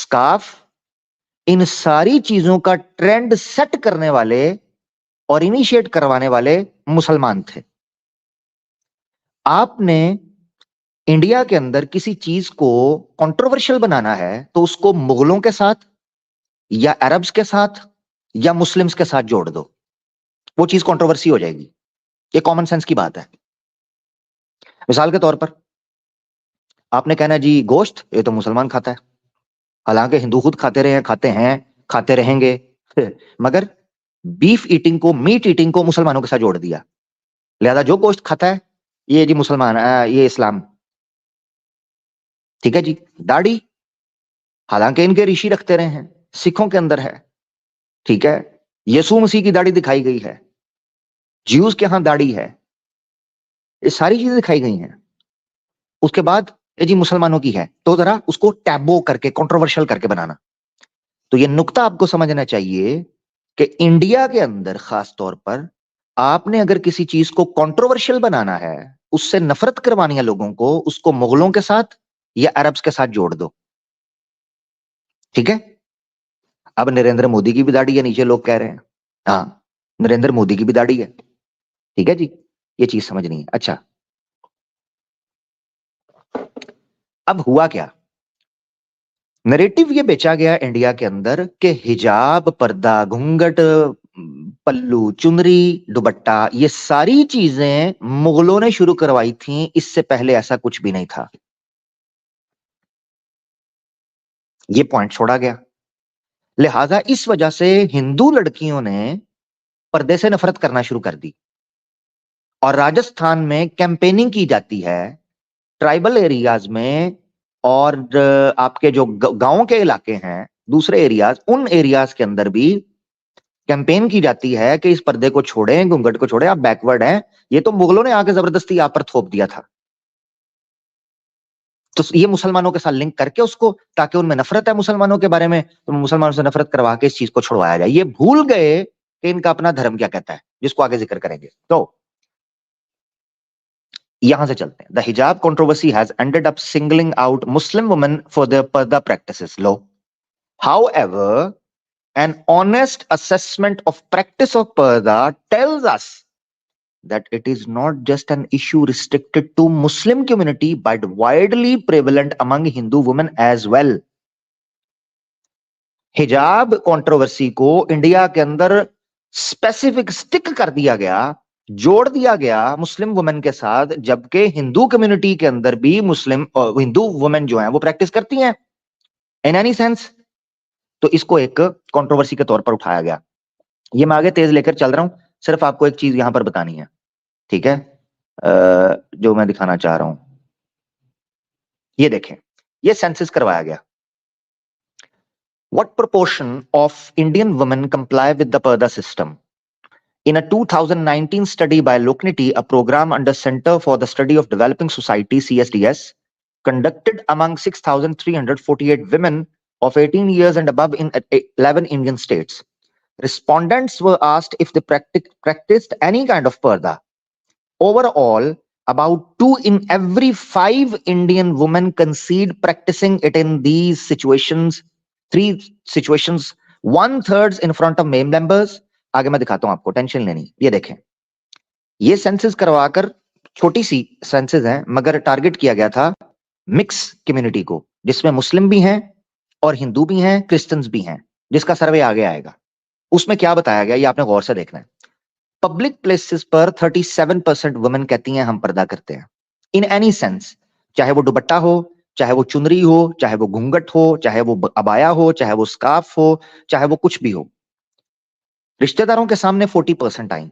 Scarf, इन सारी चीजों का ट्रेंड सेट करने वाले और इनिशिएट करवाने वाले मुसलमान थे। आपने इंडिया के अंदर किसी चीज को कंट्रोवर्शियल बनाना है तो उसको मुगलों के साथ या अरब्स के साथ या मुस्लिम्स के साथ जोड़ दो, वो चीज कंट्रोवर्सी हो जाएगी। ये कॉमन सेंस की बात है। मिसाल के तौर पर आपने कहना जी गोश्त ये तो मुसलमान खाता है, हालांकि हिंदू खुद खाते रहे हैं, खाते हैं, खाते रहेंगे मगर बीफ ईटिंग को, मीट ईटिंग को मुसलमानों के साथ जोड़ दिया, लिहाजा जो गोश्त खाता है ये जी मुसलमान, ये इस्लाम। ठीक है जी। दाढ़ी, हालांकि इनके ऋषि रखते रहे हैं, सिखों के अंदर है, ठीक है, यीशु मसीह की दाढ़ी दिखाई गई है, ज्यूज के यहां दाढ़ी है, ये सारी चीजें दिखाई गई हैं। उसके बाद ये जी मुसलमानों की है, तो जरा उसको टैबो करके कंट्रोवर्शियल करके बनाना। तो ये नुक्ता आपको समझना चाहिए कि इंडिया के अंदर खास तौर पर आपने अगर किसी चीज को कंट्रोवर्शियल बनाना है, उससे नफरत करवानी है लोगों को, उसको मुगलों के साथ या अरब्स के साथ जोड़ दो। ठीक है। अब नरेंद्र मोदी की भी दाढ़ी है, नीचे लोग कह रहे हैं हाँ नरेंद्र मोदी की भी दाढ़ी है। ठीक है जी, ये चीज समझनी है। अच्छा, अब हुआ क्या? नरेटिव ये बेचा गया इंडिया के अंदर कि हिजाब, पर्दा, घूंघट, पल्लू, चुनरी, दुपट्टा, ये सारी चीजें मुगलों ने शुरू करवाई थी, इससे पहले ऐसा कुछ भी नहीं था। ये पॉइंट छोड़ा गया। लिहाजा इस वजह से हिंदू लड़कियों ने पर्दे से नफरत करना शुरू कर दी और राजस्थान में कैंपेनिंग की जाती है ट्राइबल एरियाज में, और आपके जो गांव के इलाके हैं, दूसरे एरियाज, उन एरियाज के अंदर भी कैंपेन की जाती है कि इस पर्दे को छोड़ें, घूंघट को छोड़ें, आप बैकवर्ड हैं। ये तो मुगलों ने आके जबरदस्ती आप पर थोप दिया था। तो ये मुसलमानों के साथ लिंक करके उसको, ताकि उनमें नफरत है मुसलमानों के बारे में, तो मुसलमानों से नफरत करवा के इस चीज को छुड़वाया जाए। ये भूल गए कि इनका अपना धर्म क्या कहता है, जिसको आगे जिक्र करेंगे। तो यहां से चलते हैं। The hijab controversy has ended up singling out Muslim women for the purdah practices. लो, however, an honest assessment of practice of parda tells us that it is not just an issue restricted to Muslim community but widely prevalent among Hindu women as well. हिजाब controversy को India के अंदर specific stick कर दिया गया, जोड़ दिया गया मुस्लिम वुमेन के साथ, जबकि हिंदू कम्युनिटी के अंदर भी मुस्लिम हिंदू वुमेन जो है वो प्रैक्टिस करती हैं इन एनी सेंस। तो इसको एक कंट्रोवर्सी के तौर पर उठाया गया। ये मैं आगे तेज लेकर चल रहा हूं, सिर्फ आपको एक चीज यहां पर बतानी है, ठीक है, जो मैं दिखाना चाह रहा हूं। ये देखें, ये सेंसस करवाया गया। What proportion of Indian women comply with the Parda system? In a 2019 study by Lokniti, a program under Center for the Study of Developing Society (CSDS), conducted among 6,348 women of 18 years and above in 11 Indian states. Respondents were asked if they practiced any kind of parda. Overall, about 2 in every 5 Indian women concede practicing it in these situations, 3 situations, 1/3 in front of male members. आगे मैं दिखाता हूं आपको, tension लेनी। ये देखें, ये census करवाकर, छोटी सी सेंसस है मगर टारगेट किया गया था मिक्स कम्युनिटी को, जिसमें मुस्लिम भी हैं और हिंदू भी हैं, क्रिश्चियंस भी हैं, जिसका सर्वे आगे आएगा। उसमें क्या बताया गया ये आपने गौर से देखना है। पब्लिक प्लेसेस पर 37% वुमेन कहती हैं हम पर्दा करते हैं इन एनी सेंस, चाहे वो दुपट्टा हो, चाहे वो चुनरी हो, चाहे वो घूंघट हो, चाहे वो अबाया हो, चाहे वो स्कार्फ हो, चाहे वो कुछ भी हो। रिश्तेदारों के सामने 40% आई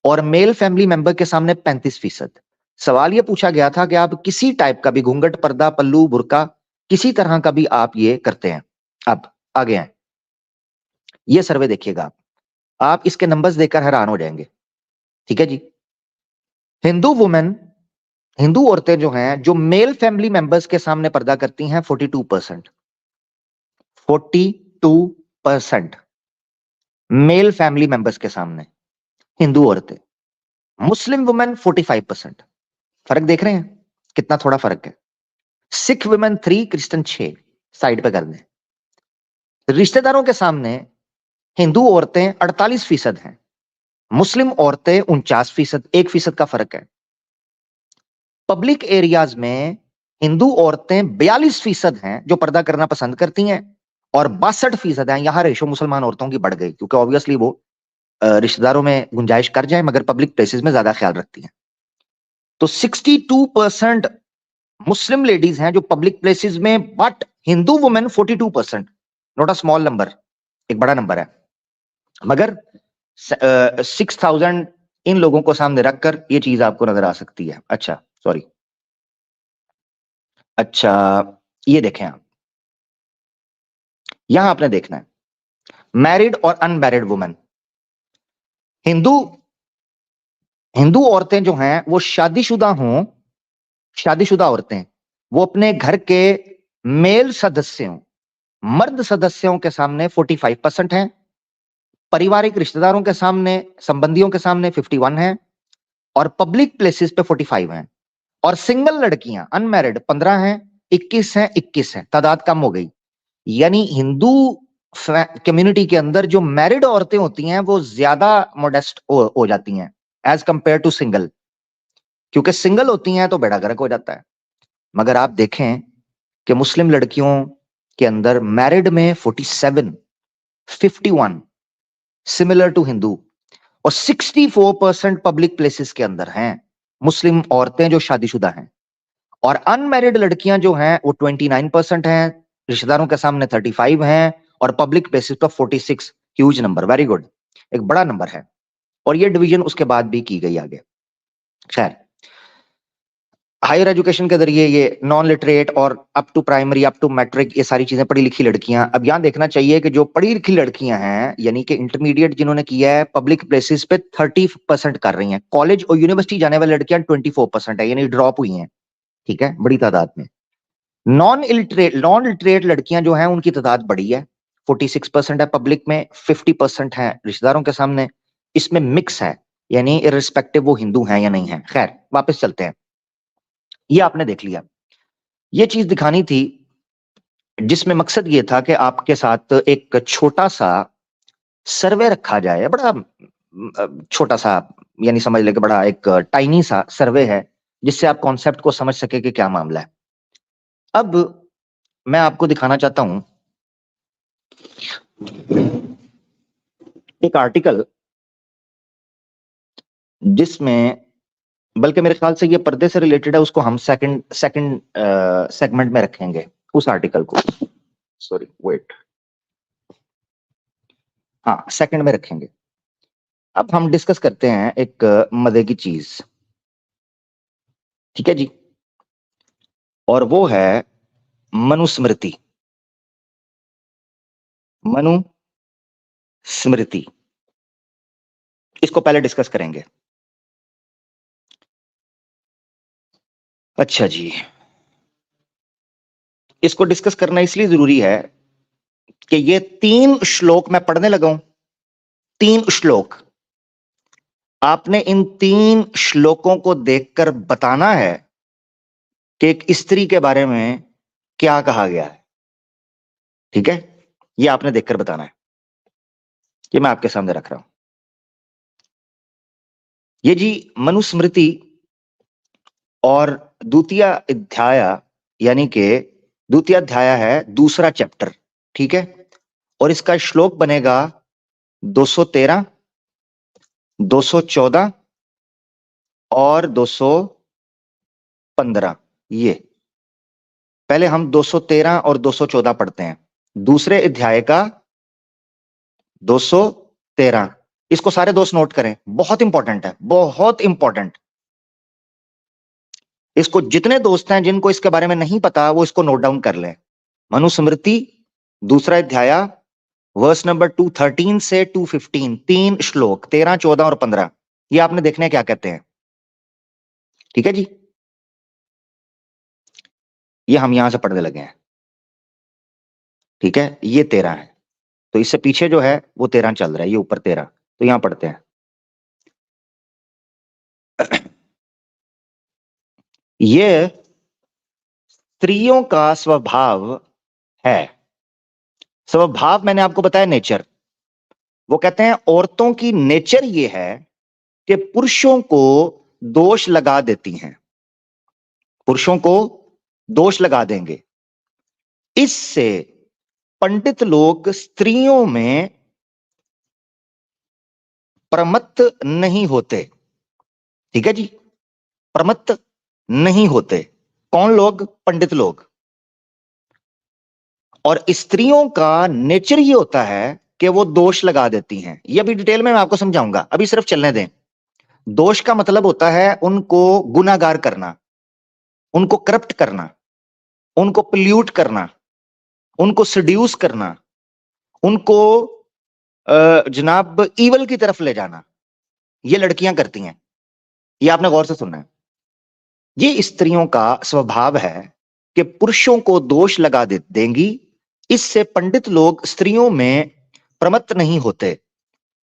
और मेल फैमिली मेंबर के सामने 35%। सवाल यह पूछा गया था कि आप किसी टाइप का भी घूंघट, पर्दा, पल्लू, बुर्का, किसी तरह का भी आप ये करते हैं। अब आगे आए, ये सर्वे देखिएगा, आप इसके नंबर्स देखकर हैरान हो जाएंगे। ठीक है जी। हिंदू वुमेन, हिंदू औरतें जो हैं, जो मेल फैमिली मेंबर्स के सामने पर्दा करती हैं 42%। 42% मेल फैमिली मेंबर्स के सामने हिंदू औरतें। Muslim women 45%। फर्क देख रहे हैं कितना थोड़ा फर्क है। सिख वुमेन 3, क्रिश्चियन 6, साइड पे कर दें। रिश्तेदारों के सामने हिंदू औरतें 48% हैं, मुस्लिम औरतें 49%, 1% का फर्क है। पब्लिक एरियाज में हिंदू औरतें 42% हैं जो पर्दा करना पसंद करती हैं, और 62% हैं। यहां रेशो मुसलमान औरतों की बढ़ गई, क्योंकि ऑब्वियसली वो रिश्तेदारों में गुंजाइश कर जाए, मगर पब्लिक प्लेसेस में ज्यादा ख्याल रखती हैं। तो 62% मुस्लिम लेडीज हैं जो पब्लिक प्लेसेस में, but Hindu women 42%। Not a small number, एक बड़ा नंबर है। मगर 6,000 इन लोगों को सामने रखकर ये चीज आपको नजर आ सकती है। अच्छा, सॉरी, अच्छा, ये देखें आप, यहां आपने देखना है मैरिड और अनमैरिड वुमेन। हिंदू हिंदू औरतें जो हैं वो शादीशुदा हों, शादीशुदा औरतें, वो अपने घर के मेल सदस्यों, मर्द सदस्यों के सामने 45% हैं, पारिवारिक रिश्तेदारों के सामने, संबंधियों के सामने 51 हैं, और पब्लिक प्लेसेस पे 45 हैं। और सिंगल लड़कियां अनमैरिड 15 हैं, 21 हैं, 21 हैं, तादाद कम हो गई। यानी हिंदू कम्युनिटी के अंदर जो मैरिड औरतें होती हैं वो ज्यादा मोडेस्ट हो जाती हैं एज कंपेयर टू सिंगल, क्योंकि सिंगल होती हैं तो बेड़ा गर्क हो जाता है। मगर आप देखें कि मुस्लिम लड़कियों के अंदर मैरिड में 47, 51 सिमिलर टू हिंदू, और 64% पब्लिक प्लेसेस के अंदर हैं मुस्लिम औरतें जो शादीशुदा हैं। और अनमैरिड लड़कियां जो हैं वो 29% हैं, रिश्तेदारों के सामने 35 हैं, और पब्लिक प्लेसेस पर 46। ह्यूज नंबर, वेरी गुड, एक बड़ा नंबर है। और ये डिवीजन उसके बाद भी की गई आगे। खैर, हायर एजुकेशन के जरिए ये नॉन लिटरेट और up to primary, up to matric, ये सारी चीजें पढ़ी लिखी लड़कियां। अब यहां देखना चाहिए कि जो पढ़ी लिखी लड़कियां हैं, यानी कि इंटरमीडिएट जिन्होंने किया है, पब्लिक प्लेसेस पे 30% कर रही हैं। कॉलेज और यूनिवर्सिटी जाने वाली लड़कियां 24% है, यानी ड्रॉप हुई हैं। ठीक है, बड़ी तादाद में। नॉन लिटरेट लड़कियां जो हैं उनकी तादाद बड़ी है, 46% है पब्लिक में, 50% है रिश्तेदारों के सामने। इसमें मिक्स है, यानी इररिस्पेक्टिव वो हिंदू हैं या नहीं है। खैर, वापस चलते हैं। ये आपने देख लिया, ये चीज दिखानी थी, जिसमें मकसद ये था कि आपके साथ एक छोटा सा सर्वे रखा जाए। बड़ा छोटा सा, यानी समझ ले कि बड़ा एक टाइनी सा सर्वे है, जिससे आप कॉन्सेप्ट को समझ सके कि क्या मामला है। अब मैं आपको दिखाना चाहता हूं एक आर्टिकल, जिसमें, बल्कि मेरे ख्याल से ये पर्दे से रिलेटेड है, उसको हम सेकंड सेकंड सेगमेंट में रखेंगे उस आर्टिकल को। सॉरी, वेट, हाँ, सेकंड में रखेंगे। अब हम डिस्कस करते हैं एक मजे की चीज, ठीक है जी, और वो है मनुस्मृति। मनुस्मृति, इसको पहले डिस्कस करेंगे। अच्छा जी, इसको डिस्कस करना इसलिए जरूरी है कि ये 3 श्लोक मैं पढ़ने लगा हूं। 3 श्लोक, आपने इन 3 श्लोकों को देखकर बताना है कि एक स्त्री के बारे में क्या कहा गया है। ठीक है, ये आपने देखकर बताना है। ये मैं आपके सामने रख रहा हूं। ये जी मनुस्मृति और द्वितीय अध्याय, यानी कि द्वितीय अध्याय है दूसरा चैप्टर। ठीक है, और इसका श्लोक बनेगा 213, 214 और 215। ये पहले हम 213 और 214 पढ़ते हैं, दूसरे अध्याय का 213। इसको सारे दोस्त नोट करें, बहुत इंपॉर्टेंट है, बहुत इंपॉर्टेंट। इसको जितने दोस्त हैं जिनको इसके बारे में नहीं पता, वो इसको नोट डाउन कर लें। मनुस्मृति दूसरा अध्याय, वर्स नंबर 213 से 215, 3 श्लोक, 13, 14 और 15। ये आपने देखने हैं क्या कहते हैं। ठीक है जी, ये हम यहां से पढ़ने लगे हैं। ठीक है, ये 13 है, तो इससे पीछे जो है वो 13 चल रहा है, ये ऊपर 13। तो यहां पढ़ते हैं। ये स्त्रियों का स्वभाव है, स्वभाव मैंने आपको बताया नेचर। वो कहते हैं औरतों की नेचर ये है कि पुरुषों को दोष लगा देती हैं, पुरुषों को दोष लगा देंगे। इससे पंडित लोग स्त्रियों में प्रमत्त नहीं होते। ठीक है जी, प्रमत्त नहीं होते। कौन लोग? पंडित लोग। और स्त्रियों का नेचर ये होता है कि वो दोष लगा देती हैं। ये अभी डिटेल में मैं आपको समझाऊंगा, अभी सिर्फ चलने दें। दोष का मतलब होता है उनको गुनाहगार करना, उनको करप्ट करना, उनको पोल्यूट करना, उनको सड्यूस करना, उनको जनाब ईवल की तरफ ले जाना। ये लड़कियां करती हैं, ये आपने गौर से सुनना है। ये स्त्रियों का स्वभाव है कि पुरुषों को दोष लगा देंगी। इससे पंडित लोग स्त्रियों में प्रमत्त नहीं होते,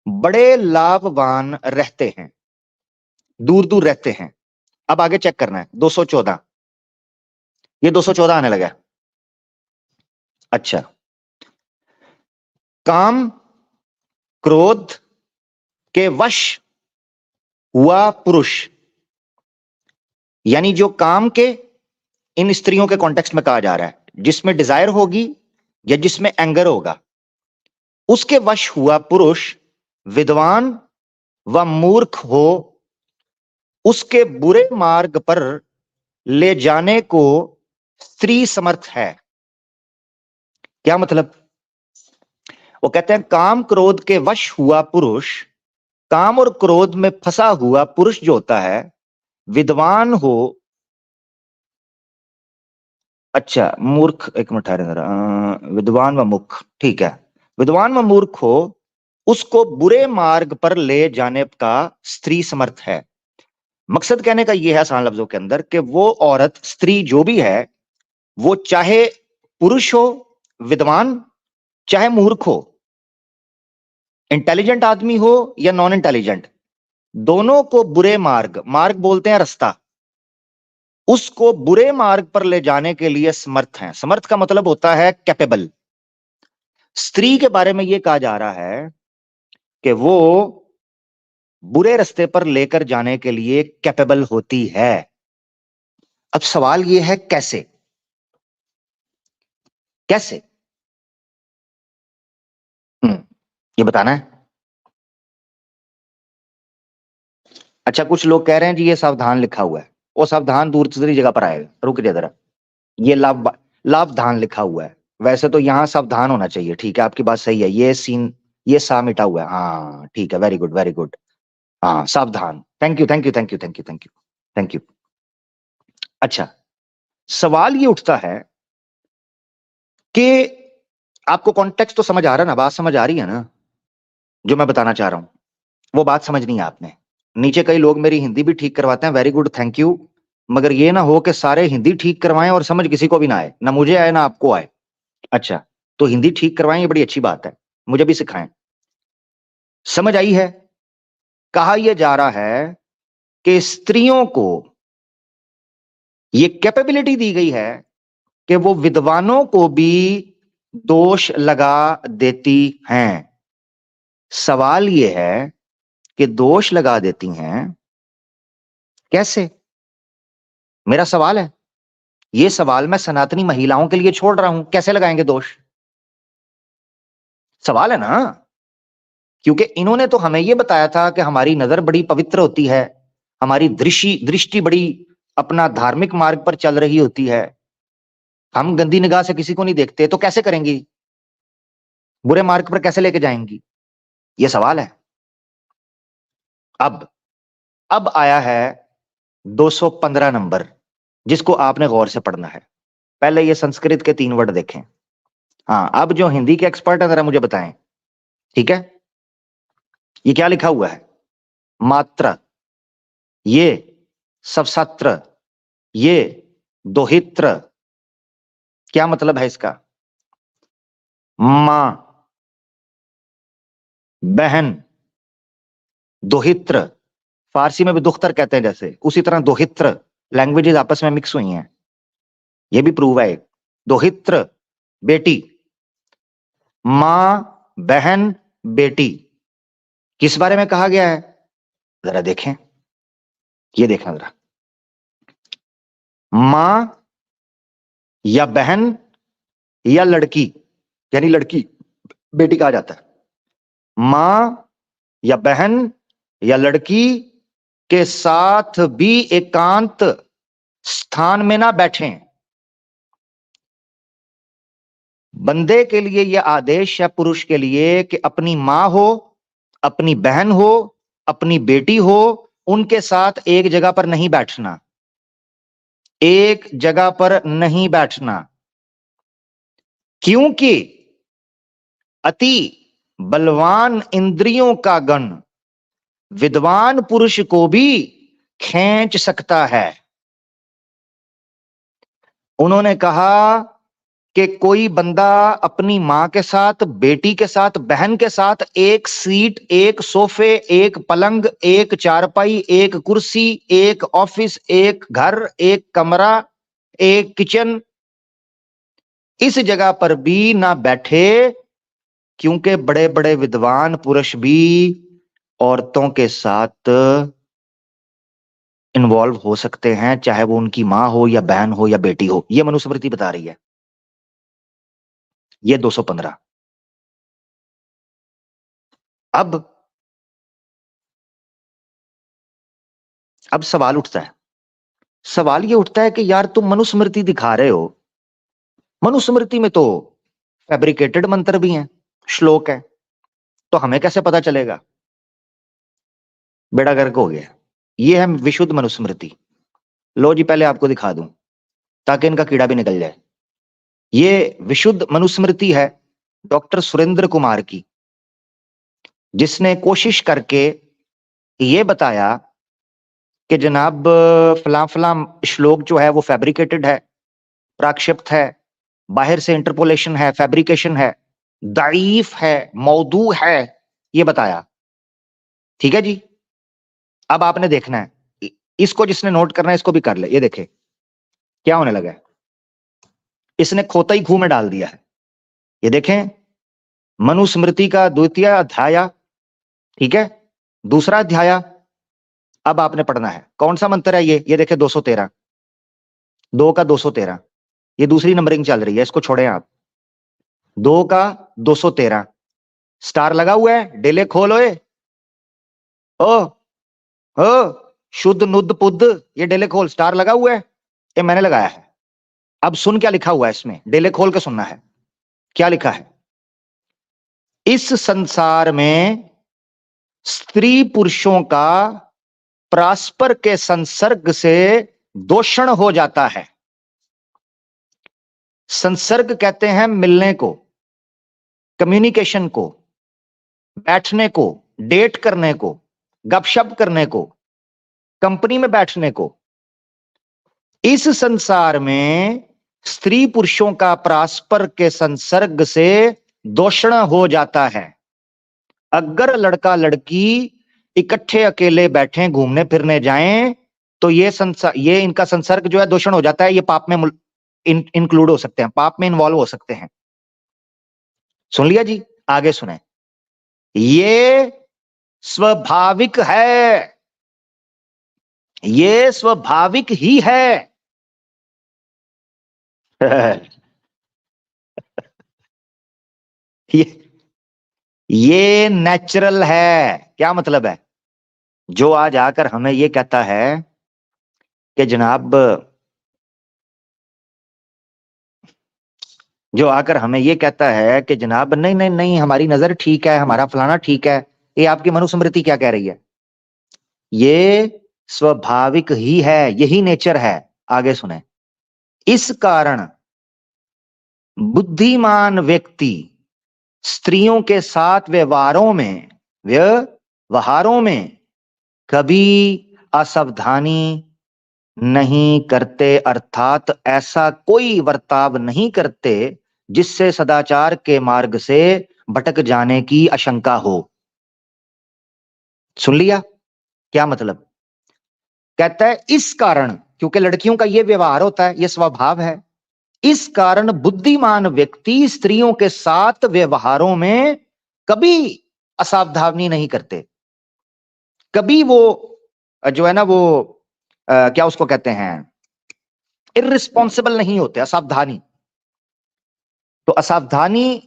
बड़े लाभवान रहते हैं, दूर दूर रहते हैं। अब आगे चेक करना है 214, ये 214 आने लगा। अच्छा, काम क्रोध के वश हुआ पुरुष, यानी जो काम के इन स्त्रियों के कॉन्टेक्स्ट में कहा जा रहा है, जिसमें डिजायर होगी या जिसमें एंगर होगा, उसके वश हुआ पुरुष विद्वान व मूर्ख हो, उसके बुरे मार्ग पर ले जाने को स्त्री समर्थ है। क्या मतलब? वो कहते हैं काम क्रोध के वश हुआ पुरुष, काम और क्रोध में फंसा हुआ पुरुष जो होता है, विद्वान हो। अच्छा, मूर्ख, एक मिनट ठहरे जरा, विद्वान व मूर्ख, ठीक है, विद्वान व मूर्ख हो, उसको बुरे मार्ग पर ले जाने का स्त्री समर्थ है। मकसद कहने का यह है आसान लफ्जों के अंदर कि वो औरत, स्त्री जो भी है, वो चाहे पुरुष हो विद्वान, चाहे मूर्ख हो, इंटेलिजेंट आदमी हो या नॉन इंटेलिजेंट, दोनों को बुरे मार्ग, मार्ग बोलते हैं रास्ता, उसको बुरे मार्ग पर ले जाने के लिए समर्थ हैं। समर्थ का मतलब होता है कैपेबल। स्त्री के बारे में यह कहा जा रहा है कि वो बुरे रास्ते पर लेकर जाने के लिए कैपेबल होती है। अब सवाल यह है कैसे? कैसे? ये बताना है। अच्छा, कुछ लोग कह रहे हैं जी ये सावधान लिखा हुआ है। वो सावधान दूसरी जगह पर आएगा, रुक जा जरा। ये लावधान लिखा हुआ है, वैसे तो यहां सावधान होना चाहिए। ठीक है, आपकी बात सही है। ये सीन, ये सा मिटा हुआ है। हाँ ठीक है, वेरी गुड वेरी गुड। हाँ, सावधान। Thank you thank you thank you thank you thank you thank you. अच्छा, सवाल ये उठता है कि आपको कॉन्टेक्स्ट तो समझ आ रहा है ना, बात समझ आ रही है ना जो मैं बताना चाह रहा हूं? वो बात समझनी है आपने। नीचे कई लोग मेरी हिंदी भी ठीक करवाते हैं, वेरी गुड, थैंक यू। मगर ये ना हो कि सारे हिंदी ठीक करवाएं और समझ किसी को भी ना आए, ना मुझे आए ना आपको आए। अच्छा, तो हिंदी ठीक करवाएं, ये बड़ी अच्छी बात है, मुझे भी सिखाएं। समझ आई है? कहा यह जा रहा है कि स्त्रियों को यह कैपेबिलिटी दी गई है कि वो विद्वानों को भी दोष लगा देती हैं। सवाल यह है कि दोष लगा देती हैं कैसे? मेरा सवाल है, यह सवाल मैं सनातनी महिलाओं के लिए छोड़ रहा हूं, कैसे लगाएंगे दोष? सवाल है ना, क्योंकि इन्होंने तो हमें यह बताया था कि हमारी नजर बड़ी पवित्र होती है, हमारी दृष्टि दृष्टि बड़ी अपना धार्मिक मार्ग पर चल रही होती है, हम गंदी निगाह से किसी को नहीं देखते, तो कैसे करेंगी? बुरे मार्ग पर कैसे लेके जाएंगी? यह सवाल है। अब आया है 215 नंबर, जिसको आपने गौर से पढ़ना है। पहले ये संस्कृत के 3 वर्ड देखें। हाँ, अब जो हिंदी के एक्सपर्ट है जरा मुझे बताएं, ठीक है? ये क्या लिखा हुआ है? मात्र, ये सवसत्र, ये दोहित्र। क्या मतलब है इसका? मां, बहन, दोहित्र। फारसी में भी दुख्तर कहते हैं जैसे, उसी तरह दोहित्र। लैंग्वेजेस आपस में मिक्स हुई हैं, ये भी प्रूव है। दोहित्र बेटी, मां, बहन, बेटी, किस बारे में कहा गया है? जरा देखें, ये देखना जरा। मां या बहन या लड़की, यानी लड़की बेटी कहा जाता है, मां या बहन या लड़की के साथ भी एकांत स्थान में ना बैठें। बंदे के लिए यह आदेश है पुरुष के लिए कि अपनी मां हो, अपनी बहन हो, अपनी बेटी हो, उनके साथ एक जगह पर नहीं बैठना, एक जगह पर नहीं बैठना, क्योंकि अति बलवान इंद्रियों का गण विद्वान पुरुष को भी खींच सकता है। उन्होंने कहा कि कोई बंदा अपनी मां के साथ, बेटी के साथ, बहन के साथ एक सीट, एक सोफे, एक पलंग, एक चारपाई, एक कुर्सी, एक ऑफिस, एक घर, एक कमरा, एक किचन, इस जगह पर भी ना बैठे, क्योंकि बड़े बड़े विद्वान पुरुष भी औरतों के साथ इन्वॉल्व हो सकते हैं, चाहे वो उनकी मां हो या बहन हो या बेटी हो। यह मनुस्मृति बता रही है, ये 215। अब सवाल उठता है, सवाल ये उठता है कि यार तुम मनुस्मृति दिखा रहे हो, मनुस्मृति में तो फैब्रिकेटेड मंत्र भी हैं, श्लोक है, तो हमें कैसे पता चलेगा? बेड़ा गर्क हो गया। ये है विशुद्ध मनुस्मृति। लो जी, पहले आपको दिखा दूं ताकि इनका कीड़ा भी निकल जाए। ये विशुद्ध मनुस्मृति है डॉक्टर सुरेंद्र कुमार की, जिसने कोशिश करके ये बताया कि जनाब फलां फलां श्लोक जो है वो फैब्रिकेटेड है, प्राक्षिप्त है, बाहर से इंटरपोलेशन है, फैब्रिकेशन है, दाईफ है, मौदू है, ये बताया। ठीक है जी। अब आपने देखना है, इसको जिसने नोट करना है इसको भी कर ले। ये देखे क्या होने लगा है, इसने खोता ही खूह में डाल दिया है। ये देखें, मनुस्मृति का द्वितीय अध्याय, ठीक है, दूसरा अध्याय। अब आपने पढ़ना है कौन सा मंत्र है ये देखें, 213, 2 का 213, ये दूसरी नंबरिंग चल रही है, इसको छोड़े आप। 2 का 213 स्टार लगा हुआ है, डेले खोल ओए, ओ ओ शुद्ध नुद्ध पुद्ध, ये डेले खोल, स्टार लगा हुआ है, ये मैंने लगाया है। अब सुन क्या लिखा हुआ है इसमें, डेले खोल के सुनना है। क्या लिखा है? इस संसार में स्त्री पुरुषों का परस्पर के संसर्ग से दूषण हो जाता है। संसर्ग कहते हैं मिलने को, कम्युनिकेशन को, बैठने को, डेट करने को, गपशप करने को, कंपनी में बैठने को। इस संसार में स्त्री पुरुषों का परस्पर के संसर्ग से दूषण हो जाता है। अगर लड़का लड़की इकट्ठे अकेले बैठे घूमने फिरने जाएं तो ये इनका संसर्ग जो है दूषण हो जाता है, ये पाप में इंक्लूड हो सकते हैं, पाप में इन्वॉल्व हो सकते हैं। सुन लिया जी, आगे सुने। ये स्वाभाविक है, ये स्वाभाविक ही है। ये नेचुरल है। क्या मतलब है? जो आज आकर हमें ये कहता है कि जनाब, जो आकर हमें ये कहता है कि जनाब नहीं नहीं नहीं हमारी नजर ठीक है, हमारा फलाना ठीक है, ये आपकी मनुस्मृति क्या कह रही है? ये स्वाभाविक ही है, यही नेचर है। आगे सुने। इस कारण बुद्धिमान व्यक्ति स्त्रियों के साथ व्यवहारों में कभी असावधानी नहीं करते, अर्थात ऐसा कोई बर्ताव नहीं करते जिससे सदाचार के मार्ग से भटक जाने की आशंका हो। सुन लिया? क्या मतलब? कहता है इस कारण, क्योंकि लड़कियों का यह व्यवहार होता है, यह स्वभाव है, इस कारण बुद्धिमान व्यक्ति स्त्रियों के साथ व्यवहारों में कभी असावधानी नहीं करते, कभी वो जो है ना वो क्या उसको कहते हैं, इररिस्पॉन्सिबल नहीं होते, असावधानी। तो असावधानी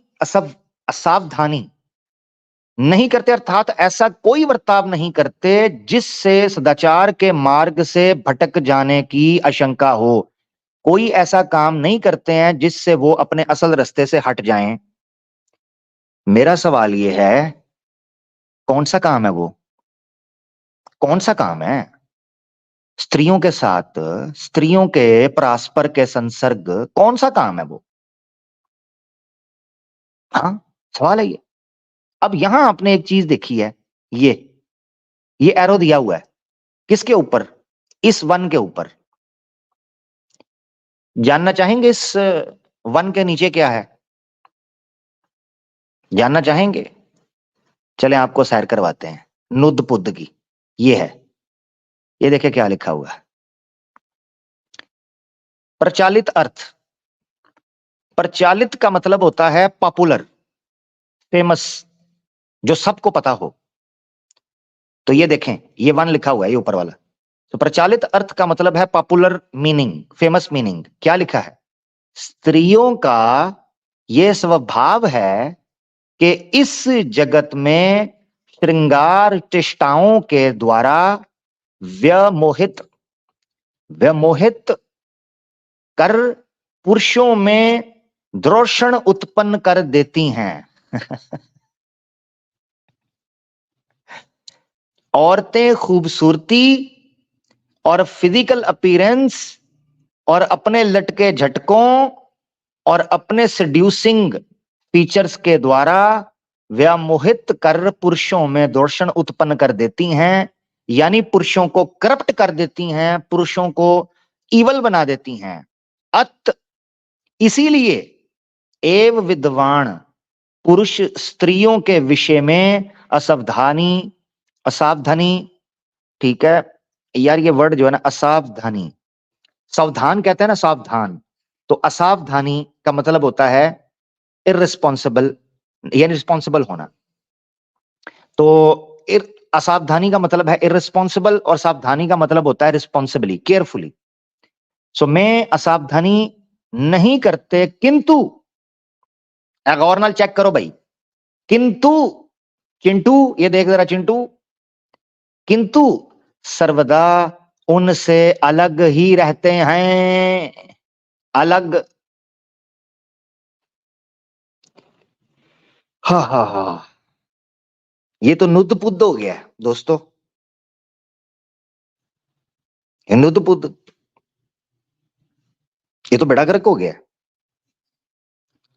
नहीं करते, अर्थात ऐसा कोई बर्ताव नहीं करते जिससे सदाचार के मार्ग से भटक जाने की आशंका हो। कोई ऐसा काम नहीं करते हैं जिससे वो अपने असल रास्ते से हट जाएं। मेरा सवाल ये है, कौन सा काम है वो? कौन सा काम है? स्त्रियों के साथ, स्त्रियों के परस्पर के संसर्ग, कौन सा काम है वो? हाँ, सवाल है ये। अब यहां आपने एक चीज देखी है, ये एरो दिया हुआ है किसके ऊपर? इस वन के ऊपर। जानना चाहेंगे इस वन के नीचे क्या है? जानना चाहेंगे? चले आपको सैर करवाते हैं नुद्ध पुद्ध की। ये है, ये देखिए क्या लिखा हुआ है। प्रचालित अर्थ। प्रचालित का मतलब होता है पॉपुलर, फेमस, जो सबको पता हो। तो ये देखें, ये वन लिखा हुआ है, ये ऊपर वाला। तो प्रचालित अर्थ का मतलब है पॉपुलर मीनिंग, फेमस मीनिंग। क्या लिखा है? स्त्रियों का यह स्वभाव है कि इस जगत में श्रृंगार चेष्टाओं के द्वारा व्यामोहित व्यामोहित कर पुरुषों में द्रोषण उत्पन्न कर देती हैं। औरतें खूबसूरती और फिजिकल अपीयरेंस और अपने लटके झटकों और अपने सेड्यूसिंग फीचर्स के द्वारा व्यामोहित कर पुरुषों में द्वेषण उत्पन्न कर देती हैं, यानी पुरुषों को करप्ट कर देती हैं, पुरुषों को ईवल बना देती हैं। अत इसीलिए एव विद्वान पुरुष स्त्रियों के विषय में असावधानी, ठीक है यार, ये वर्ड जो है ना असावधानी, सावधान कहते हैं ना, सावधान, तो असावधानी का मतलब होता है इररिस्पॉन्सिबल, यानी रिस्पॉन्सिबल होना। तो असावधानी का मतलब है इररिस्पॉन्सिबल और सावधानी का मतलब होता है रिस्पॉन्सिबली, केयरफुली। सो मैं असावधानी नहीं करते, किंतु गौर नाल चेक करो भाई, किंतु चिंटू, ये देख जरा चिंटू, किंतु सर्वदा उनसे अलग ही रहते हैं, अलग। हा, ये तो नुद्ध पुद्ध हो गया दोस्तों, ये नुद्ध पुद्ध, ये तो बेड़ा गर्क हो गया।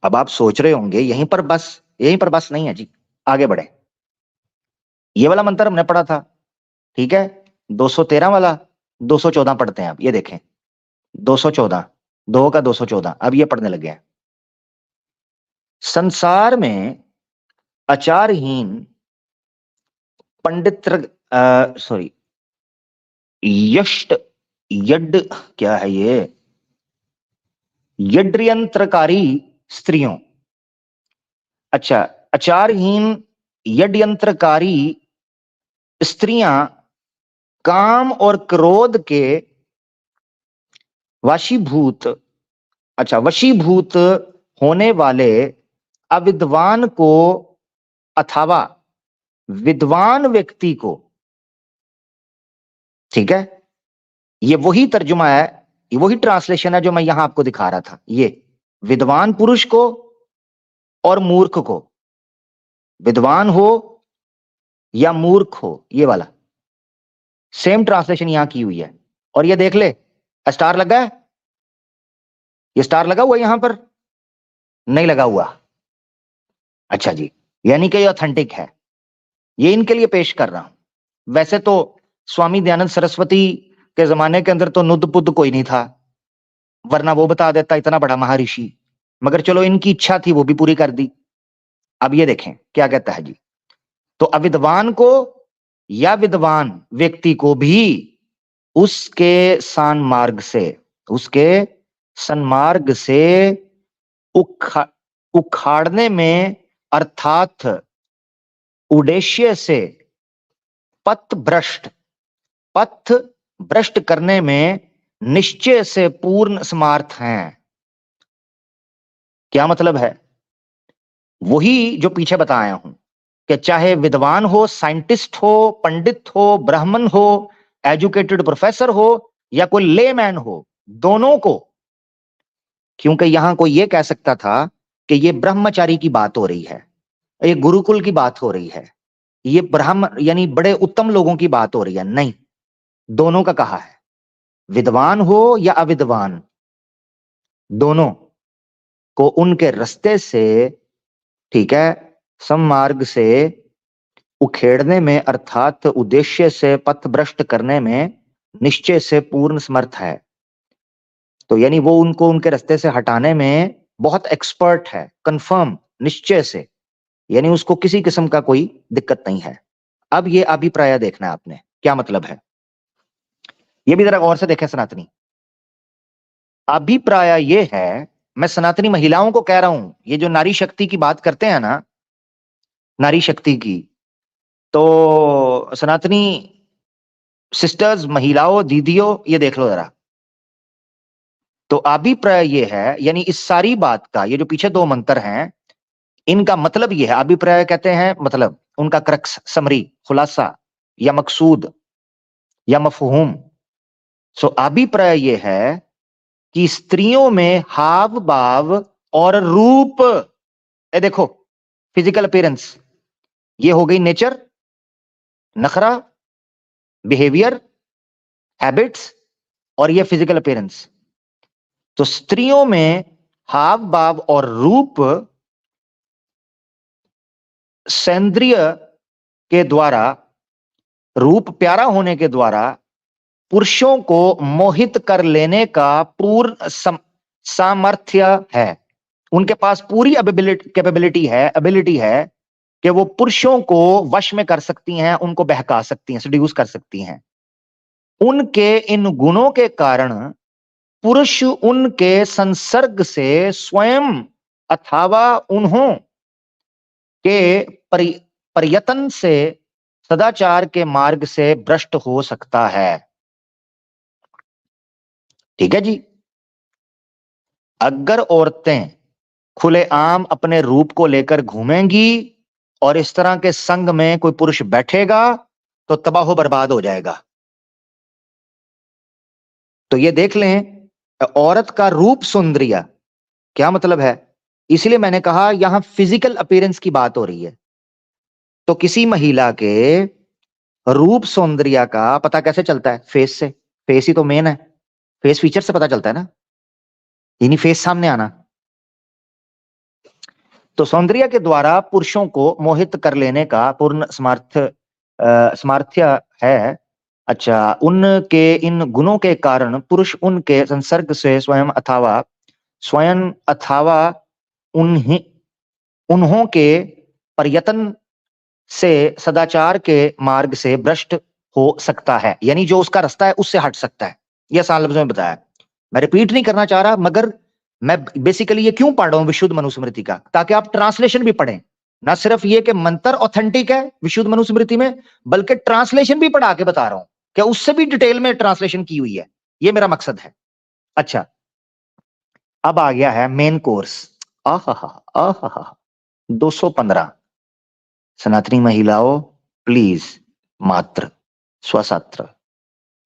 अब आप सोच रहे होंगे यहीं पर बस नहीं है जी, आगे बढ़े। ये वाला मंत्र हमने पढ़ा था, ठीक है, 213 वाला, 214 पढ़ते हैं। अब ये देखें, 214, 2 का 214, अब ये पढ़ने लगे हैं। संसार में आचारहीन पंडित, सॉरी, यष्ट यड, क्या है ये, यड्यंत्रकारी स्त्रियों, अच्छा, आचारहीन यड्यंत्रकारी स्त्रियां काम और क्रोध के वशीभूत, अच्छा, वशीभूत होने वाले अविद्वान को अथवा विद्वान व्यक्ति को, ठीक है, ये वही तर्जुमा है, ये वही ट्रांसलेशन है जो मैं यहां आपको दिखा रहा था। ये विद्वान पुरुष को और मूर्ख को, विद्वान हो या मूर्ख हो, ये वाला सेम ट्रांसलेशन यहां की हुई है। और ये देख ले, स्टार लगा है, ये स्टार लगा हुआ यहां पर, नहीं लगा हुआ, अच्छा जी, यानी कि ये ऑथेंटिक है, ये इनके लिए पेश कर रहा हूं। वैसे तो स्वामी दयानंद सरस्वती के जमाने के अंदर तो नुद्ध पुद्ध कोई नहीं था, वरना वो बता देता, इतना बड़ा महर्षि, मगर चलो इनकी इच्छा थी, वो भी पूरी कर दी। अब ये देखें क्या कहता है जी, तो अविद्वान को या विद्वान व्यक्ति को भी उसके सान मार्ग से, उसके सन्मार्ग से उखाड़ने में अर्थात उद्देश्य से पथ भ्रष्ट करने में निश्चय से पूर्ण समर्थ हैं। क्या मतलब है? वही जो पीछे बताया हूं कि चाहे विद्वान हो, साइंटिस्ट हो, पंडित हो, ब्राह्मण हो, एजुकेटेड प्रोफेसर हो या कोई लेमैन हो, दोनों को, क्योंकि यहां कोई ये कह सकता था कि ये ब्रह्मचारी की बात हो रही है, ये गुरुकुल की बात हो रही है, ये ब्राह्मण यानी बड़े उत्तम लोगों की बात हो रही है। नहीं, दोनों का कहा है, विद्वान हो या अविद्वान, दोनों को उनके रास्ते से, ठीक है, सममार्ग से उखेड़ने में अर्थात उद्देश्य से पथ भ्रष्ट करने में निश्चय से पूर्ण समर्थ है। तो यानी वो उनको उनके रास्ते से हटाने में बहुत एक्सपर्ट है, कंफर्म, निश्चय से, यानी उसको किसी किस्म का कोई दिक्कत नहीं है। अब ये अभिप्राय देखना है आपने, क्या मतलब है ये भी जरा गौर से देखें सनातनी। अभिप्राय ये है, मैं सनातनी महिलाओं को कह रहा हूं, ये जो नारी शक्ति की बात करते हैं ना, नारी शक्ति की, तो सनातनी सिस्टर्स, महिलाओं, दीदियों, ये देख लो जरा। तो अभिप्राय ये है, यानी इस सारी बात का, ये जो पीछे दो मंत्र हैं, इनका मतलब ये है, अभिप्राय कहते हैं मतलब, उनका क्रक्स, समरी, खुलासा या मकसूद या मफहूम। सो अभिप्राय ये है कि स्त्रियों में हाव भाव और रूप, ये देखो, फिजिकल अपीयरेंस, ये हो गई नेचर, नखरा, बिहेवियर, हैबिट्स, और ये फिजिकल अपीयरेंस। तो स्त्रियों में हाव भाव और रूप सौंदर्य के द्वारा, रूप प्यारा होने के द्वारा पुरुषों को मोहित कर लेने का पूर्ण सामर्थ्य है। उनके पास पूरी कैपेबिलिटी है, एबिलिटी है कि वो पुरुषों को वश में कर सकती हैं, उनको बहका सकती हैं, सेड्यूस कर सकती हैं। उनके इन गुणों के कारण पुरुष उनके संसर्ग से स्वयं अथवा उन्हों के प्रयत्न से सदाचार के मार्ग से भ्रष्ट हो सकता है। ठीक है जी। अगर औरतें खुलेआम अपने रूप को लेकर घूमेंगी और इस तरह के संग में कोई पुरुष बैठेगा तो तबाह बर्बाद हो जाएगा। तो ये देख लें, औरत का रूप सौंदर्य, क्या मतलब है? इसलिए मैंने कहा यहां फिजिकल अपीयरेंस की बात हो रही है। तो किसी महिला के रूप सौंदर्य का पता कैसे चलता है? फेस से। फेस ही तो मेन है, फेस फीचर से पता चलता है ना, यानी फेस सामने आना। तो सौंदर्य के द्वारा पुरुषों को मोहित कर लेने का पूर्ण सामर्थ्य है। अच्छा, उनके इन गुणों के कारण पुरुष उनके संसर्ग से स्वयं अथवा उन्हें उन्हों के प्रयत्न से सदाचार के मार्ग से भ्रष्ट हो सकता है, यानी जो उसका रास्ता है उससे हट सकता है। यह आसान लफ्जों में बताया। मैं रिपीट नहीं करना चाह रहा, मगर मैं बेसिकली ये क्यों पढ़ रहा हूं विशुद्ध मनुस्मृति का, ताकि आप ट्रांसलेशन भी पढ़ें। ना सिर्फ ये कि मंत्र ऑथेंटिक है विशुद्ध मनुस्मृति में, बल्कि ट्रांसलेशन भी पढ़ा के बता रहा हूं, क्या उससे भी डिटेल में ट्रांसलेशन की हुई है। ये मेरा मकसद है। अच्छा, अब आ गया है मेन कोर्स। आहा, आहा, 215। सनातनी महिलाओं प्लीज, मात्र, स्वसत्र,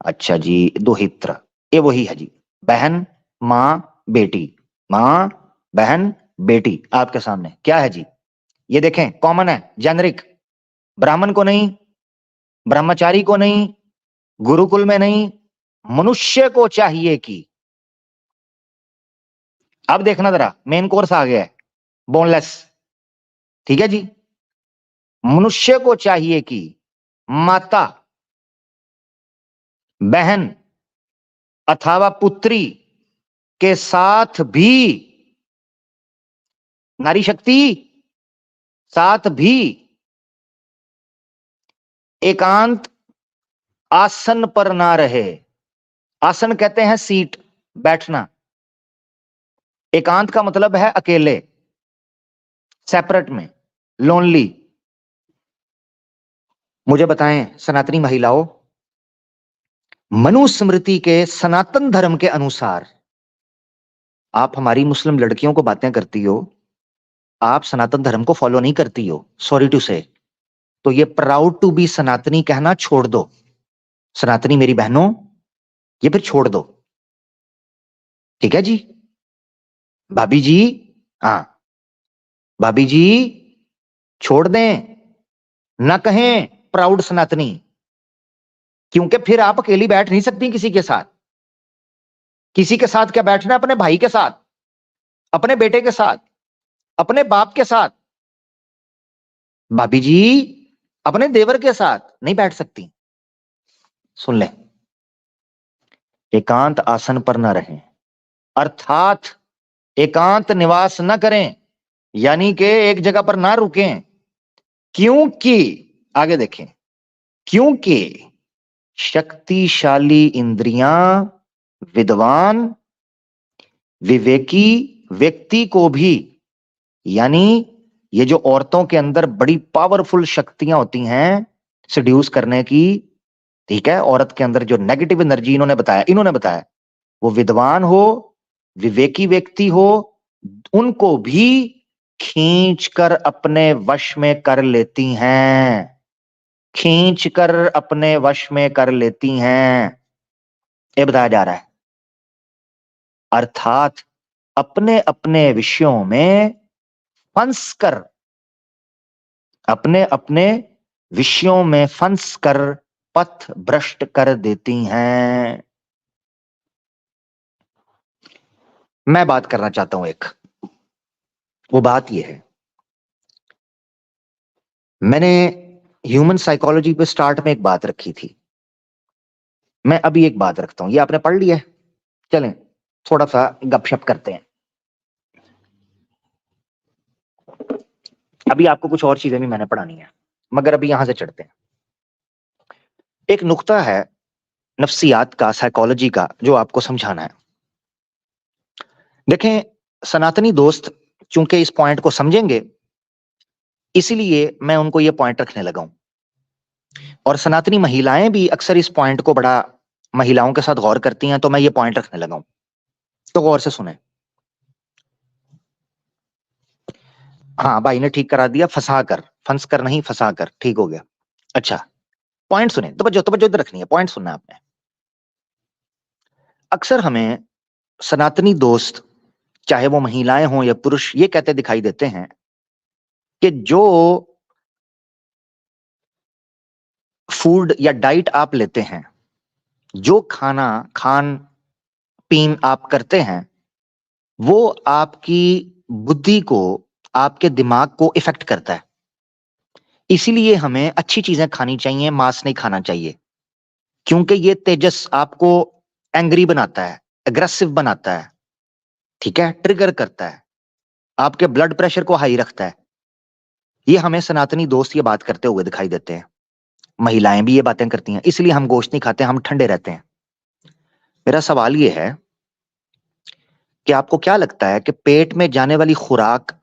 अच्छा जी, दोहित्र, ये वही है जी, बहन, मां, बेटी, मां, बहन, बेटी। आपके सामने क्या है जी? ये देखें, कॉमन है, जेनरिक, ब्राह्मण को नहीं, ब्रह्मचारी को नहीं, गुरुकुल में नहीं, मनुष्य को चाहिए कि, अब देखना जरा, मेन कोर्स आ गया है, बोनलेस। ठीक है जी। मनुष्य को चाहिए कि माता, बहन अथवा पुत्री के साथ भी, नारी शक्ति साथ भी एकांत आसन पर ना रहे। आसन कहते हैं सीट, बैठना। एकांत का मतलब है अकेले, सेपरेट में, लोनली। मुझे बताएं सनातनी महिलाओं, मनुस्मृति के सनातन धर्म के अनुसार, आप हमारी मुस्लिम लड़कियों को बातें करती हो, आप सनातन धर्म को फॉलो नहीं करती हो, सॉरी टू से, तो ये प्राउड टू बी सनातनी कहना छोड़ दो। सनातनी मेरी बहनों, ये फिर छोड़ दो, ठीक है जी। भाभी जी, हाँ भाभी जी, छोड़ दें, ना कहें प्राउड सनातनी, क्योंकि फिर आप अकेली बैठ नहीं सकती किसी के साथ। किसी के साथ क्या बैठना है? अपने भाई के साथ, अपने बेटे के साथ, अपने बाप के साथ। भाभी जी अपने देवर के साथ नहीं बैठ सकती। सुन ले, एकांत आसन पर ना रहें, अर्थात एकांत निवास न करें, यानी कि एक जगह पर ना रुकें, क्योंकि आगे देखें, क्योंकि शक्तिशाली इंद्रियां विद्वान विवेकी व्यक्ति को भी, यानी ये जो औरतों के अंदर बड़ी पावरफुल शक्तियां होती हैं सेड्यूस करने की, ठीक है, औरत के अंदर जो नेगेटिव एनर्जी इन्होंने बताया, वो विद्वान हो, विवेकी व्यक्ति हो, उनको भी खींच कर अपने वश में कर लेती हैं, खींच कर अपने वश में कर लेती हैं, ये बताया जा रहा है। अर्थात अपने अपने विषयों में फंस कर, अपने अपने विषयों में फंस कर पथ भ्रष्ट कर देती हैं। मैं बात करना चाहता हूं एक, वो बात यह है, मैंने ह्यूमन साइकोलॉजी पे स्टार्ट में एक बात रखी थी, मैं अभी एक बात रखता हूं, ये आपने पढ़ लिया है, चलें थोड़ा सा गपशप करते हैं। अभी आपको कुछ और चीजें भी मैंने पढ़ानी है, मगर अभी यहां से चढ़ते हैं। एक नुक्ता है नफ्सियात का, साइकोलॉजी का, जो आपको समझाना है। देखें सनातनी दोस्त चूंकि इस पॉइंट को समझेंगे, इसीलिए मैं उनको ये पॉइंट रखने लगा हूं, और सनातनी महिलाएं भी अक्सर इस पॉइंट को बड़ा महिलाओं के साथ गौर करती हैं, तो मैं ये पॉइंट रखने लगा हूं, तो गौर से सुने। हाँ भाई ने ठीक करा दिया, फंसा कर, फंस कर नहीं, फंसा कर, ठीक हो गया। अच्छा पॉइंट सुने, तवज्जो इधर रखनी है, पॉइंट सुनना है आपने। अक्सर हमें सनातनी दोस्त, चाहे वो महिलाएं हों या पुरुष, ये कहते दिखाई देते हैं कि जो फूड या डाइट आप लेते हैं, जो खान पीन आप करते हैं, वो आपकी बुद्धि को, आपके दिमाग को इफेक्ट करता है। इसीलिए हमें अच्छी चीजें खानी चाहिए, मांस नहीं खाना चाहिए, क्योंकि ये तेजस आपको एंग्री बनाता है, एग्रेसिव बनाता है, ठीक है, ट्रिगर करता है, आपके ब्लड प्रेशर को हाई रखता है। ये हमें सनातनी दोस्त ये बात करते हुए दिखाई देते हैं, महिलाएं भी ये बातें करती हैं, इसलिए हम गोश्त नहीं खाते, हम ठंडे रहते हैं। मेरा सवाल ये है कि आपको क्या लगता है कि पेट में जाने वाली खुराक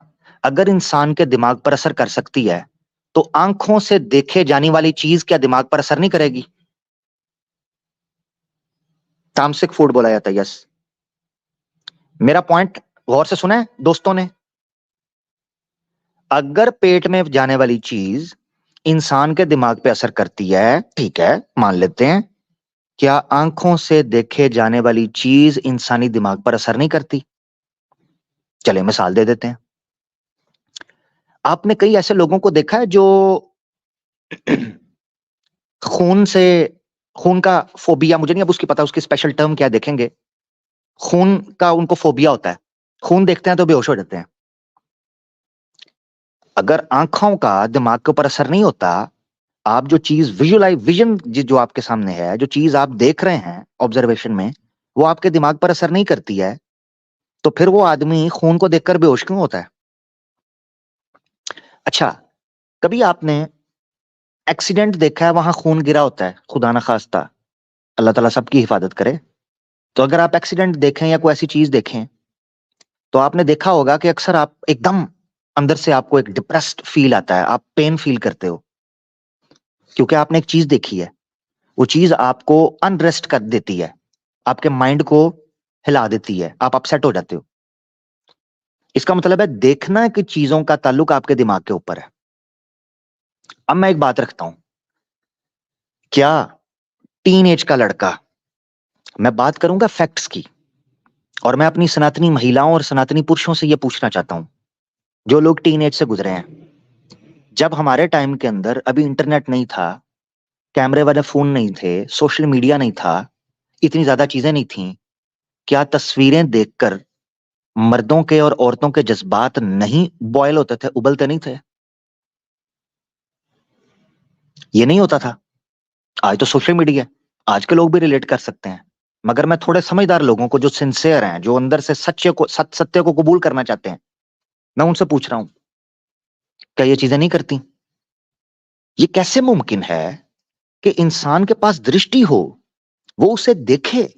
अगर इंसान के दिमाग पर असर कर सकती है, तो आंखों से देखे जाने वाली चीज क्या दिमाग पर असर नहीं करेगी? तामसिक फूड बोला जाता है, यस। मेरा पॉइंट गौर से सुना है दोस्तों ने? अगर पेट में जाने वाली चीज इंसान के दिमाग पे असर करती है, ठीक है, मान लेते हैं, क्या आंखों से देखे जाने वाली चीज इंसानी दिमाग पर असर नहीं करती? चले मिसाल दे देते हैं। आपने कई ऐसे लोगों को देखा है जो खून से, खून का फोबिया, मुझे नहीं अब उसकी पता, उसकी स्पेशल टर्म क्या है, देखेंगे। खून का उनको फोबिया होता है, खून देखते हैं तो बेहोश हो जाते हैं। अगर आंखों का दिमाग के ऊपर असर नहीं होता, आप जो चीज विजन जो आपके सामने है, जो चीज आप देख रहे हैं ऑब्जर्वेशन में, वो आपके दिमाग पर असर नहीं करती है, तो फिर वो आदमी खून को देखकर बेहोश क्यों होता है? अच्छा, कभी आपने एक्सीडेंट देखा है, वहां खून गिरा होता है, खुदा ना खास्ता, अल्लाह ताला सबकी हिफाजत करे, तो अगर आप एक्सीडेंट देखें या कोई ऐसी चीज देखें तो आपने देखा होगा कि अक्सर आप एकदम अंदर से आपको एक डिप्रेस्ड फील आता है, आप पेन फील करते हो, क्योंकि आपने एक चीज देखी है, वो चीज आपको अनरेस्ट कर देती है, आपके माइंड को हिला देती है, आप अपसेट हो जाते हो। इसका मतलब है देखना कि चीजों का ताल्लुक आपके दिमाग के ऊपर है। अब मैं एक बात रखता हूं, क्या टीन एज का लड़का, मैं बात करूंगा फैक्ट्स की, और मैं अपनी सनातनी महिलाओं और सनातनी पुरुषों से यह पूछना चाहता हूं, जो लोग टीन एज से गुजरे हैं, जब हमारे टाइम के अंदर अभी इंटरनेट नहीं था, कैमरे वाले फोन नहीं थे, सोशल मीडिया नहीं था, इतनी ज्यादा चीजें नहीं थी, क्या तस्वीरें देखकर मर्दों के और औरतों के जज्बात नहीं बॉयल होते थे, उबलते नहीं थे? ये नहीं होता था। आज तो सोशल मीडिया है, आज के लोग भी रिलेट कर सकते हैं, मगर मैं थोड़े समझदार लोगों को, जो सिंसियर हैं, जो अंदर से सत्य को कबूल करना चाहते हैं, मैं उनसे पूछ रहा हूं, क्या ये चीजें नहीं करती? ये कैसे मुमकिन है कि इंसान के पास दृष्टि हो, वो उसे देखे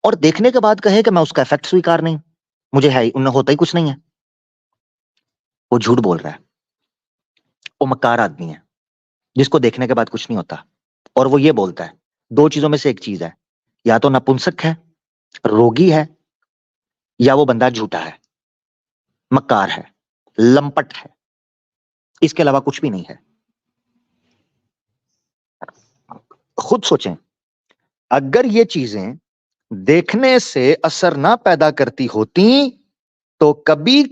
और देखने के बाद कहे कि मैं उसका इफेक्ट स्वीकार नहीं, मुझे है ही, उन्हें होता ही कुछ नहीं है? वो झूठ बोल रहा है, वो मक्कार आदमी है, जिसको देखने के बाद कुछ नहीं होता। और वो ये बोलता है, दो चीजों में से एक चीज है, या तो नपुंसक है, रोगी है, या वो बंदा झूठा है, मक्कार है, लंपट है, इसके अलावा कुछ भी नहीं है। खुद सोचें, अगर ये चीजें देखने से असर ना पैदा करती होती तो कभी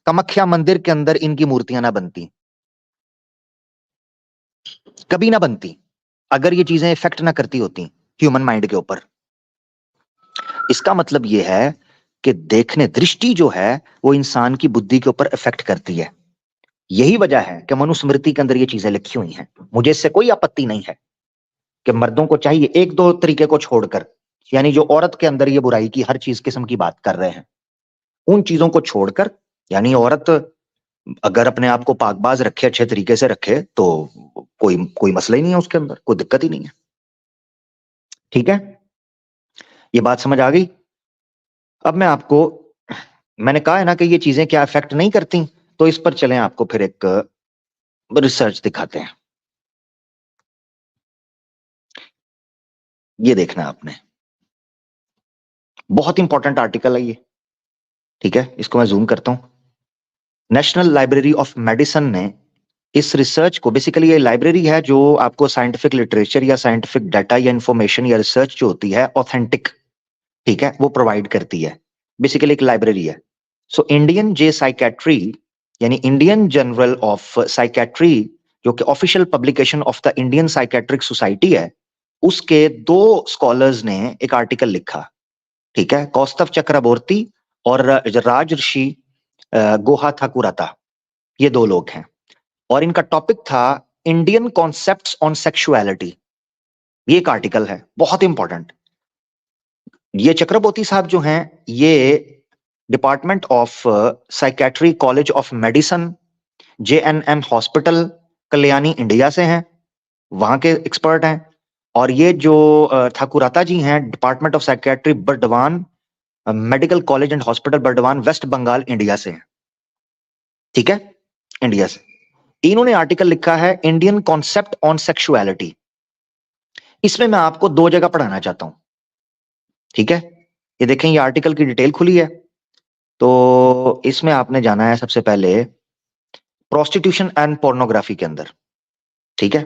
कामाख्या मंदिर के अंदर इनकी मूर्तियां ना बनती, कभी ना बनती, अगर ये चीजें इफेक्ट ना करती होती ह्यूमन माइंड के ऊपर। इसका मतलब यह है कि देखने, दृष्टि जो है, वो इंसान की बुद्धि के ऊपर इफेक्ट करती है। यही वजह है कि मनुस्मृति के अंदर ये चीजें लिखी हुई हैं। मुझे इससे कोई आपत्ति नहीं है कि मर्दों को चाहिए, एक दो तरीके को छोड़कर, यानी जो औरत के अंदर ये बुराई की हर चीज किस्म की बात कर रहे हैं, उन चीजों को छोड़कर, यानी औरत अगर अपने आप को पाकबाज रखे, अच्छे तरीके से रखे, तो कोई कोई मसला ही नहीं है, उसके अंदर कोई दिक्कत ही नहीं है। ठीक है, ये बात समझ आ गई? अब मैं आपको, मैंने कहा है ना कि ये चीजें क्या इफेक्ट नहीं करती, तो इस पर चलें, आपको फिर एक रिसर्च दिखाते हैं। ये देखना आपने, बहुत इंपॉर्टेंट आर्टिकल है ये। ठीक है, इसको मैं जूम करता हूं। नेशनल लाइब्रेरी ऑफ मेडिसिन ने इस रिसर्च को, बेसिकली ये लाइब्रेरी है जो आपको साइंटिफिक लिटरेचर या साइंटिफिक डाटा या इंफॉर्मेशन या रिसर्च जो होती है ऑथेंटिक, ठीक है, वो प्रोवाइड करती है। बेसिकली एक लाइब्रेरी है। सो इंडियन जे साइकेट्री, यानी इंडियन जर्नल ऑफ साइकेट्री, जो कि official publication of the Indian psychiatric society है, उसके दो स्कॉलर्स ने एक आर्टिकल लिखा। ठीक है, कौस्तव चक्रवर्ती और राजर्षि गोहा ठाकुराता, ये दो लोग हैं, और इनका टॉपिक था इंडियन कॉन्सेप्ट्स ऑन सेक्सुअलिटी। ये एक आर्टिकल है बहुत इंपॉर्टेंट। ये चक्रवर्ती साहब जो हैं, ये department of psychiatry, college of medicine, JNM hospital, Kalyani, India से हैं, वहां के एक्सपर्ट हैं। और ये जो ठाकुराता जी हैं, department of psychiatry, Burdwan medical college and hospital, Burdwan, West Bengal, India से हैं। ठीक है, इंडिया से। इन्होंने आर्टिकल लिखा है इंडियन कॉन्सेप्ट ऑन सेक्सुअलिटी। इसमें मैं आपको दो जगह पढ़ाना चाहता हूं। ठीक है, ये देखें, ये आर्टिकल की डिटेल खुली है। तो इसमें आपने जाना है सबसे पहले प्रोस्टिट्यूशन एंड पोर्नोग्राफी के अंदर। ठीक है,